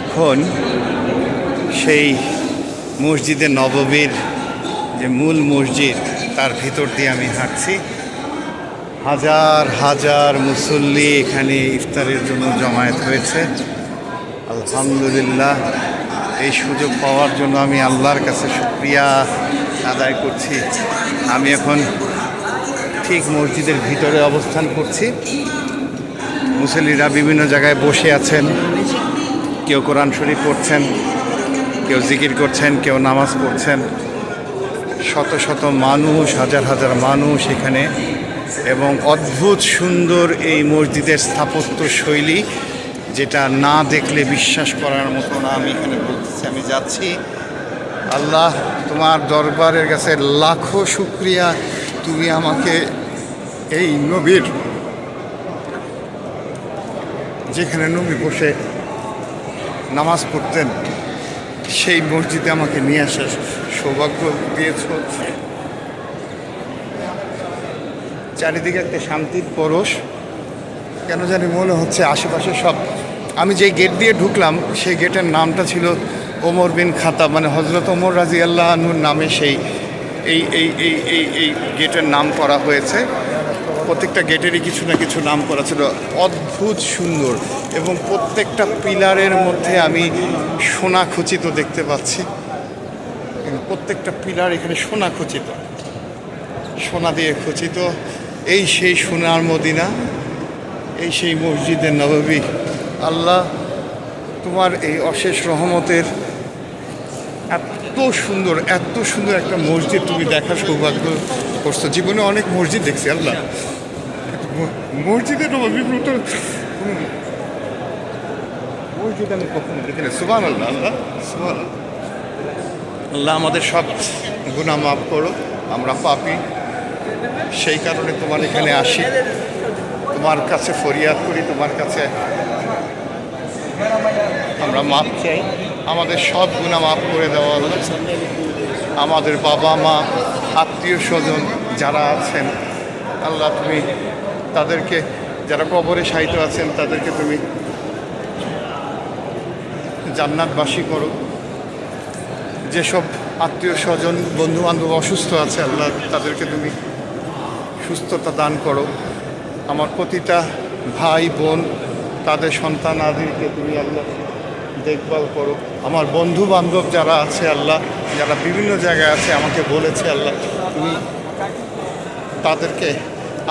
এখন সেই মসজিদে নববীর যে মূল মসজিদ তার ভিতর দিয়ে আমি হাঁটছি। হাজার হাজার মুসল্লি এখানে ইফতারের জন্য জমায়েত হয়েছে। আলহামদুলিল্লাহ, এই সুযোগ পাওয়ার জন্য আমি আল্লাহর কাছে শুকরিয়া আদায় করছি। আমি এখন ঠিক মসজিদের ভিতরে অবস্থান করছি। মুসল্লিরা বিভিন্ন জায়গায় বসে আছেন, কেউ কোরআন শরীফ পড়ছেন, কেউ জিকির করছেন, কেউ নামাজ পড়ছেন। শত শত মানুষ, হাজার হাজার মানুষ এখানে, এবং অদ্ভুত সুন্দর এই মসজিদের স্থাপত্য শৈলী, যেটা না দেখলে বিশ্বাস করার মতো না। আমি এখানে বলতেছি, আমি যাচ্ছি। আল্লাহ, তোমার দরবারের কাছে লাখো শুকরিয়া, তুমি আমাকে এই নবীর, যেখানে নবী বসে নামাজ পড়তেন, সেই মসজিদে আমাকে নিয়ে আসার সৌভাগ্য দিয়েছ। চারিদিকে একটা শান্তির পরশ, কেন জানি মনে হচ্ছে আশেপাশে সব। আমি যে গেট দিয়ে ঢুকলাম সেই গেটের নামটা ছিল ওমর বিন খাতাব, মানে হজরত ওমর রাদিয়াল্লাহু আনহুর নামে সেই এই গেটের নাম করা হয়েছে। প্রত্যেকটা গেটেরই কিছু না কিছু নাম করা ছিল। অদ্ভুত সুন্দর, এবং প্রত্যেকটা পিলারের মধ্যে আমি সোনা খচিত দেখতে পাচ্ছি। প্রত্যেকটা পিলার এখানে সোনা খচিত, সোনা দিয়ে খচিত। এই সেই সোনার মদিনা, এই সেই মসজিদে নববী। আল্লাহ, তোমার এই অশেষ রহমতের এত সুন্দর একটা মসজিদ তুমি দেখার সৌভাগ্য করছো। জীবনে অনেক মসজিদ দেখছি আল্লাহ, মসজিদে নববী মসজিদ আমি কখনো দেখিনি। সুবহানাল্লাহ, আল্লাহ সুবহানাল্লাহ। আল্লাহ, আমাদের সব গুনাহ মাফ করো, আমরা পাপী, সেই কারণে তোমার এখানে আসি, তোমার কাছে ফরিয়াদ করি, তোমার কাছে আমরা মাপ চাই। আমাদের সব গুনাহ মাফ করে দেওয়া আল্লাহ। আমাদের বাবা মা, আত্মীয় স্বজন যারা আছেন আল্লাহ, তুমি তাদেরকে, যারা কবরে শায়িত আছেন তাদেরকে তুমি জান্নাতবাসী করো। যেসব আত্মীয় স্বজন বন্ধু বান্ধব অসুস্থ আছে আল্লাহ, তাদেরকে তুমি সুস্থতা দান করো। আমার প্রতিটা ভাই বোন, তাদের সন্তান আদিকে তুমি আল্লাহ দেখভাল করো। আমার বন্ধু বান্ধব যারা আছে আল্লাহ, যারা বিভিন্ন জায়গায় আছে, আমাকে বলেছে আল্লাহ, তুমি তাদেরকে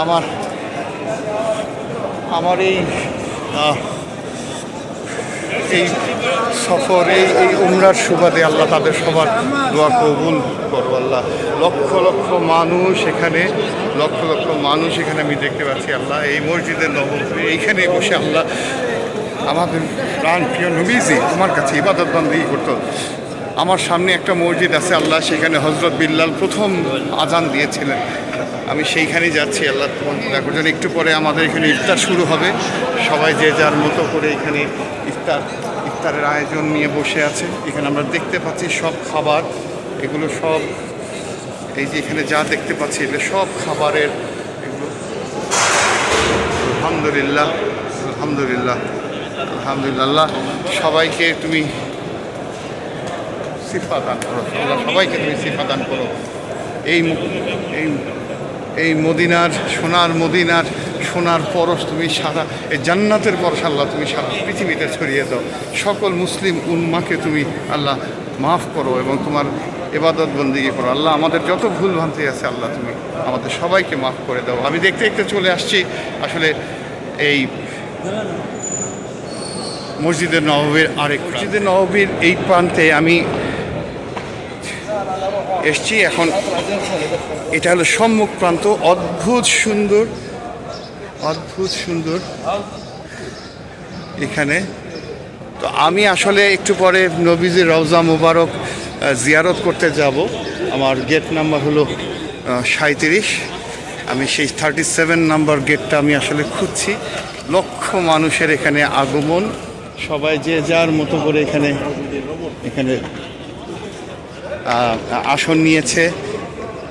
আমার এই সফরে, এই উমরার সুবাদে আল্লাহ তাদের সবার দোয়া কবুল করো আল্লাহ। লক্ষ লক্ষ মানুষ এখানে, লক্ষ লক্ষ মানুষ এখানে আমি দেখতে পাচ্ছি আল্লাহ। এই মসজিদের নববী, এইখানে বসে আল্লাহ আমাদের প্রাণ প্রিয় নবীজি তোমার কাছে ইবাদত বান্দেগী করতো। আমার সামনে একটা মসজিদ আছে আল্লাহ, সেখানে হজরত বিল্লাল প্রথম আজান দিয়েছিলেন। আমি সেইখানেই যাচ্ছি আল্লাহ, তোমার দেখো যেন একটু পরে আমাদের এখানে ইফতার শুরু হবে। সবাই যে যার মতো করে এখানে ইফতারের আয়োজন নিয়ে বসে আছে। এখানে আমরা দেখতে পাচ্ছি সব খাবার, এগুলো সব, এই যে এখানে যা দেখতে পাচ্ছি এগুলো সব খাবারের এগুলো। আলহামদুলিল্লাহ, আলহামদুলিল্লাহ, আলহামদুলিল্লাহ। সবাইকে তুমি সিফা দান করো আল্লাহ, সবাইকে তুমি সিফা দান করো। এই মদিনার, সোনার পরশ তুমি সারা এই জান্নাতের পরশ আল্লাহ তুমি সারা পৃথিবীতে ছড়িয়ে দাও। সকল মুসলিম উম্মাকে তুমি আল্লাহ মাফ করো এবং তোমার ইবাদত বন্দেগী করো আল্লাহ। আমাদের যত ভুল ভ্রান্তি আছে আল্লাহ, তুমি আমাদের সবাইকে মাফ করে দাও। আমি দেখতে দেখতে চলে আসছি আসলে এই মসজিদে নববীর মসজিদে নববীর এই প্রান্তে আমি এসছি এখন। এটা হলো সম্মুখ প্রান্ত। অদ্ভুত সুন্দর এখানে। তো আমি আসলে একটু পরে নবীজির রওজা মুবারক জিয়ারত করতে যাব। আমার গেট নাম্বার হলো 37। আমি সেই 37 নাম্বার গেটটা আমি আসলে খুঁজছি। লক্ষ মানুষের এখানে আগমন, সবাই যে যার মতো করে এখানে আসন নিয়েছে।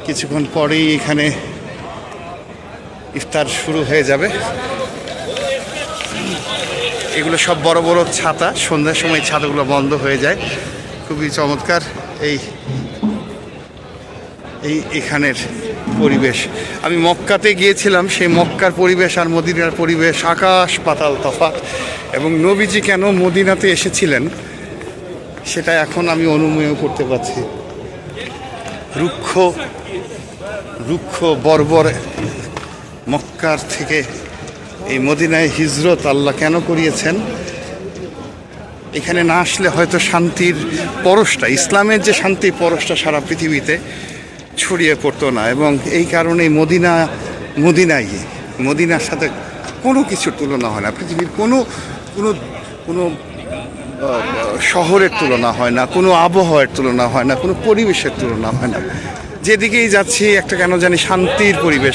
কিছুক্ষণ পরেই এখানে ইফতার শুরু হয়ে যাবে। এগুলো সব বড় বড় ছাতা, সন্ধ্যার সময় ছাতাগুলো বন্ধ হয়ে যায়। খুবই চমৎকার এই এখানের পরিবেশ। আমি মক্কাতে গিয়েছিলাম, সেই মক্কার পরিবেশ আর মদিনার পরিবেশ আকাশ পাতাল তফাৎ। এবং নবীজি কেন মদিনাতে এসেছিলেন সেটা এখন আমি অনুমেয় করতে পারছি। রুক্ষ রুক্ষ বর্বর মক্কার থেকে এই মদিনায় হিজরত আল্লাহ কেন করিয়েছেন, এখানে না আসলে হয়তো শান্তির পরশটা, ইসলামের যে শান্তির পরশটা সারা পৃথিবীতে ছড়িয়ে পড়তো না। এবং এই কারণেই মদিনার সাথে কোনো কিছুর তুলনা হয় না। পৃথিবীর কোনো কোনো কোনো শহরের তুলনা হয় না, কোনো আবহাওয়ার তুলনা হয় না, কোনো পরিবেশের তুলনা হয় না। যেদিকেই যাচ্ছি একটা কেন জানি শান্তির পরিবেশ,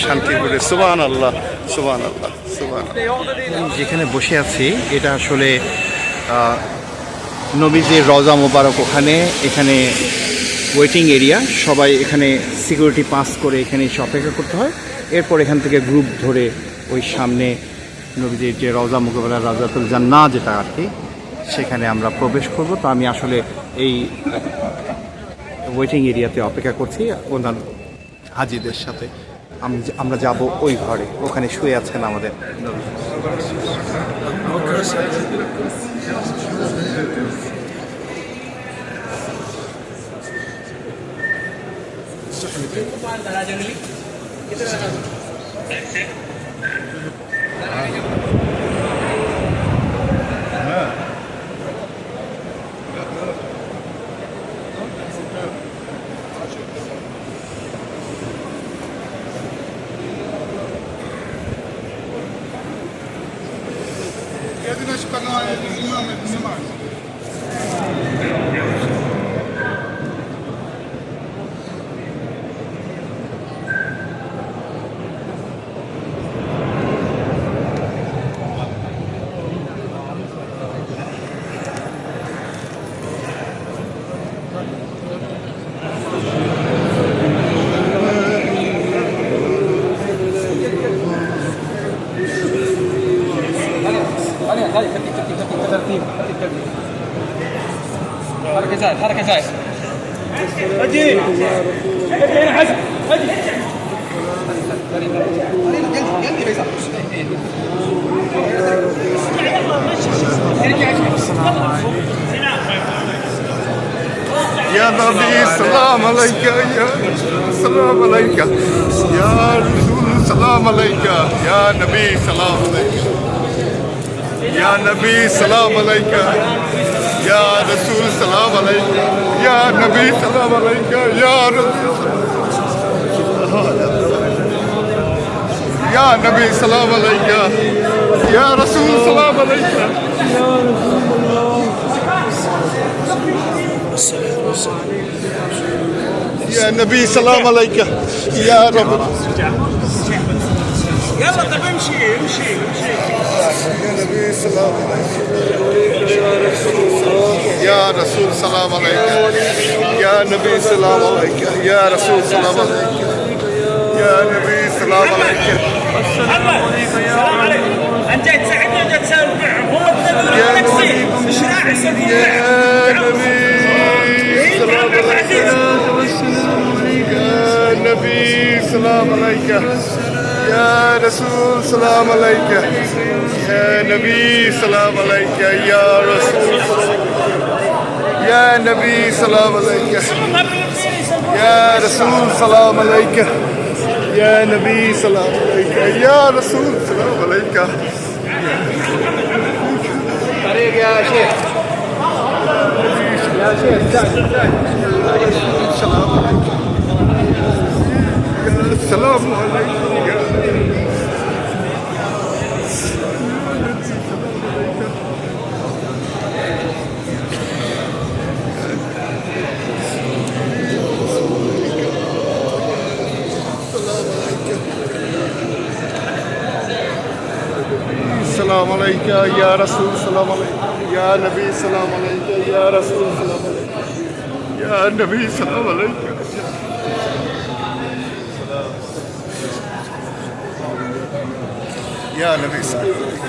সুবহানাল্লাহ, সুবহানাল্লাহ, সুবহানাল্লাহ। যেখানে বসে আছি এটা আসলে নবীজির রওজা মোবারক, এখানে ওয়েটিং এরিয়া। সবাই এখানে সিকিউরিটি পাস করে এখানে এসে অপেক্ষা করতে হয়। এরপর এখান থেকে গ্রুপ ধরে ওই সামনে নবীজির যে রওজা মুকাররম রাউজাতুল জান্নাহ যেটা আর কি, সেখানে আমরা প্রবেশ করব। তো আমি আসলে এই ওয়েটিং এরিয়াতে অপেক্ষা করছি অন্যান্য হাজিদের সাথে। আমরা যাব ওই ঘরে, ওখানে শুয়ে আছেন আমাদের নবী। حركة زايد اجي هنا حسن اجي يا نبي سلام عليك، يا سلام عليك، يا رسول سلام عليك، يا نبي سلام عليك، يا نبي سلام عليك، يا رسول سلام عليك، يا نبي سلام عليك، يا رسول يا نبي سلام عليك، يا رسول سلام عليك، يا نبي سلام عليك، يا رب. يلا طب امشي امشي امشي. يا نبي سلام عليك، يا رسول سلام عليك، يا نبي سلام عليك، يا رسول سلام عليك، يا نبي سلام عليك. محمد سلام عليكم. انت جاي تساعدني ولا جاي تسولف معهم؟ هو تدور تاكسي مش راعي يسولفون يا معهم. نبي سلام عليك، يا نبي سلام عليك، يا رسول سلام عليك، يا نبي سلام عليك، يا رسول يا نبي سلام عليك، يا رسول سلام عليك، يا نبي سلام عليك، يا رسول سلام عليك. طريق يا شيخ يا شيخ السلام عليك، السلام عليك. السلام عليك يا رسول سلام عليك، يا نبي سلام عليك، يا رسول سلام عليك، يا نبي سلام عليك. يا نبي سلام عليك.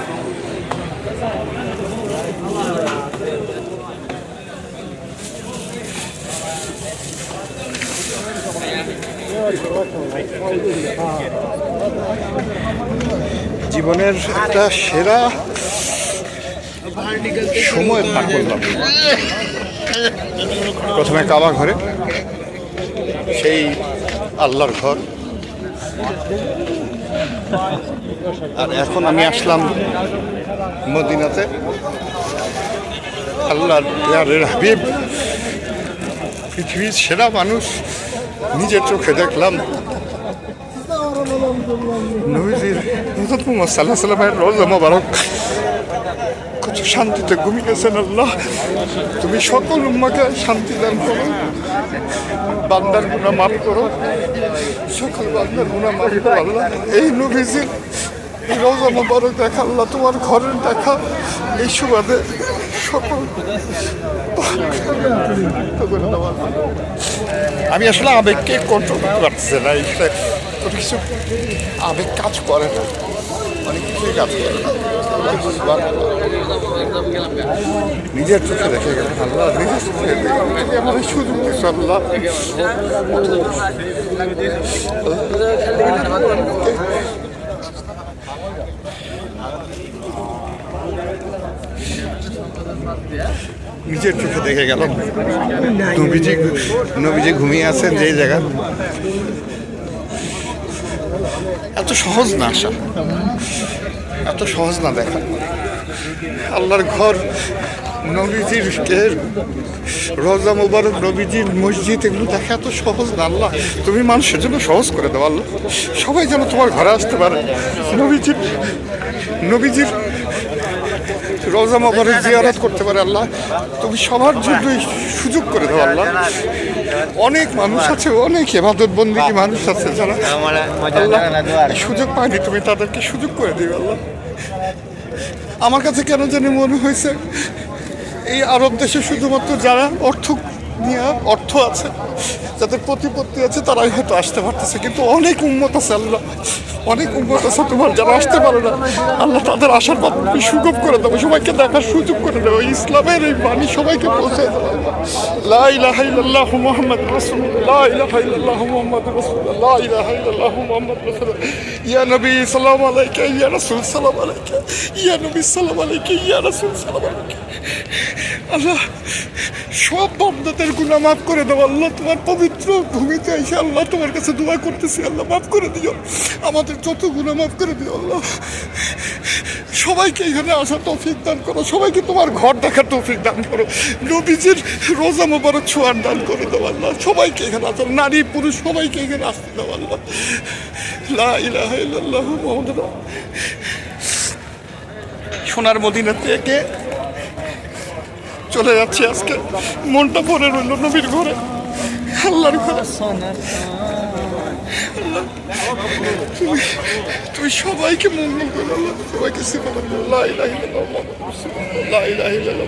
জীবনের একটা সেরা সময় পার করলাম। প্রথমে কাবা ঘরে, সেই আল্লাহর ঘর, আর এখন আমি আসলাম মদিনাতে। আল্লাহর প্যারের হাবিব, পৃথিবীর সেরা মানুষ, নিজের চোখে দেখলাম। নবীজির হযরত মুহাম্মদ সাল্লাল্লাহু আলাইহি ওয়াসাল্লামের রওজা মোবারক কত শান্তিতে ঘুমিয়েছেন। আল্লাহ, তুমি সকল উম্মাকে শান্তি দান করো, বান্দার গুনাহ মাফ করো, সকল বান্দার গুনাহ মাফ করো। আল্লাহ, এই নবীজির রওজা মোবারক দেখা, আল্লাহ তোমার ঘরের দেখা, এই সুবাদে সকল আমি আসলে আবেগকে কন্ট্রোল করতে পারছি না। কোনো কিছু আবেগ কাজ করে না, অনেক কিছুই কাজ করে না। নিজের চোখে দেখে গেল আল্লাহ, নিজের চোখে আমার সুযোগ দিচ্ছে আল্লাহ। নিজের চোখে দেখে গেলাম নবীজি ঘুমিয়ে আছেন যেই জায়গা। এত সহজ না আসা, এত সহজ না দেখা। আল্লাহর ঘর, নবীজির রওজা মোবারক, নবীজির মসজিদ, এগুলো দেখা এত সহজ না। আল্লাহ, তুমি মানুষের জন্য সহজ করে দাও আল্লাহ, সবাই যেন তোমার ঘরে আসতে পারে। নবীজির রওজা মোবারক জিয়ারত করতে পারে। আল্লাহ, তুমি সবার জন্যই সুযোগ করে দাও আল্লাহ। অনেক মানুষ আছে, অনেক ইবাদত বন্দেগী মানুষ আছে যারা আল্লাহ সুযোগ পায়নি, তুমি তাদেরকে সুযোগ করে দিও আল্লাহ। আমার কাছে কেন জানি মনে হয়েছে এই আরব দেশে শুধুমাত্র যারা অর্থ আছে, যাদের প্রতিপত্তি আছে, তারাই হয়তো আসতে পারতেছে, কিন্তু অনেক উম্মত আছে আল্লাহ, অনেক উম্মত আছে তোমার যারা আসতে পারে না। আল্লাহ, তাদের আসার পথ সুগম করে দেবো, সবাইকে দেখার সুযোগ করে দেবো, ইসলামের এই বাণী সবাইকে পৌঁছে দেবো। লা ইলাহা ইল্লাল্লাহু মুহাম্মাদুর রাসূলুল্লাহ, লা ইলাহা ইল্লাল্লাহু মুহাম্মাদুর রাসূলুল্লাহ, লা ইলাহা ইল্লাল্লাহু মুহাম্মাদুর রাসূলুল্লাহ। ইয়া নবী সালাম আলাইকা, ইয়া রাসূল সালাম আলাইকা, ইয়া নবী সালাম আলাইকা, ইয়া রাসূল সালাম আলাইকা। আল্লাহ, সব বান্দাদের গুনাহ মাফ করে দাও আল্লাহ। তোমার পবিত্র ভূমিতে এসে আল্লাহ তোমার কাছে দোয়া করতেছি আল্লাহ, মাফ করে দিও আমাদের যত গুনাহ, মাফ করে দিও আল্লাহ। সবাইকে এখানে আসার তৌফিক দান করো, সবাইকে তোমার ঘর দেখার তৌফিক দান করো, নবীজির রওজা মোবারক ছোঁয়ার দান করে দাও আল্লাহ। সবাইকে এখানে আসার, নারী পুরুষ সবাইকে এখানে আসতে দাও আল্লাহ। লা ইলাহা ইল্লাল্লাহু মুহাম্মাদুর সোনার মদিনা থেকে চলে যাচ্ছি আজকে। মনটা ভরে রইল নবীর ঘরে, আল্লাহর ঘরে। তুমি সবাইকে মঙ্গল করো আল্লাহ, সবাইকে সিফা করো। লা ইলাহা ইল্লাল্লাহ, লা ইলাহা ইল্লাল্লাহ।